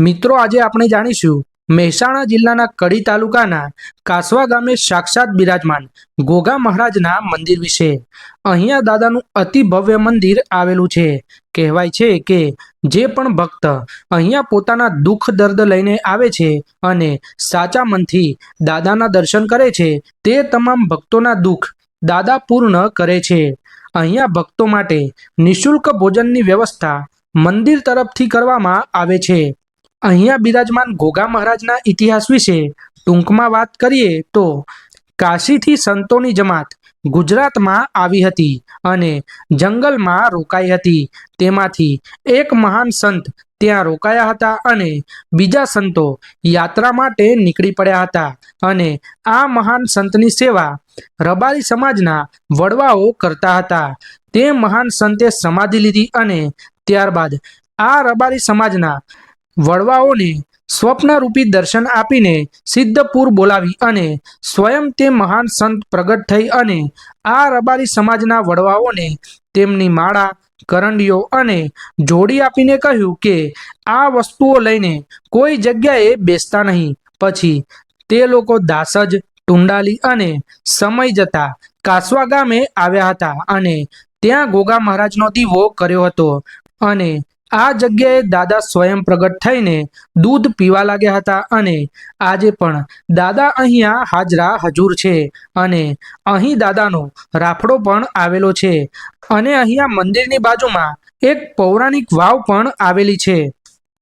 મિત્રો આજે આપણે જાણીશું મહેસાણા જિલ્લાના કડી તાલુકાના કાસવા ગામે સાક્ષાત બિરાજમાન ગોગા મહારાજના મંદિર વિશે। અહીંયા દાદાનું અતિ ભવ્ય મંદિર આવેલું છે। કહેવાય છે કે જે પણ ભક્ત અહીંયા પોતાના દુઃખ દર્દ લઈને આવે છે અને સાચા મનથી દાદાના દર્શન કરે છે તે તમામ ભક્તોના દુઃખ દાદા પૂર્ણ કરે છે। અહીંયા ભક્તો માટે નિઃશુલ્ક ભોજનની વ્યવસ્થા મંદિર તરફથી કરવામાં આવે છે। અહીંયા બિરાજમાન ગોગા મહારાજના ઇતિહાસ વિશે ટૂંકમાં વાત કરીએ તો કાશીથી સંતોની જમાત ગુજરાતમાં આવી હતી અને જંગલમાં રોકાઈ હતી। તેમાંથી એક મહાન સંત ત્યાં રોકાયા હતા અને બીજા સંતો યાત્રા માટે નીકળી પડ્યા હતા અને આ મહાન સંતની સેવા રબારી સમાજના વડવાઓ કરતા હતા। તે મહાન સંતે સમાધિ લીધી અને ત્યારબાદ આ રબારી સમાજના વડવાઓને સ્વપ્નરૂપી દર્શન આપીને સિદ્ધપુર બોલાવી અને સ્વયં તે મહાન સંત પ્રગટ થઈ અને આ રબારી સમાજના વડવાઓને તેમની માળા કરંડીઓ અને જોડી આપીને કહ્યું કે આ વસ્તુઓ લઈને કોઈ જગ્યાએ બેસતા નહીં। પછી તે લોકો દાસજ, ટુંડાલી અને સમય જતા કાસવા ગામે આવ્યા હતા અને ત્યાં ગોગા મહારાજનો દીવો કર્યો હતો અને આ જગ્યાએ દાદા સ્વયં પ્રગટ થઈને દૂધ પીવા લાગ્યા હતા અને આજે પણ દાદા અહીંયા હાજરા હજુર છે અને અહીં દાદાનો રાફડો પણ આવેલો છે અને અહીંયા મંદિરની બાજુમાં એક પૌરાણિક વાવ પણ આવેલી છે।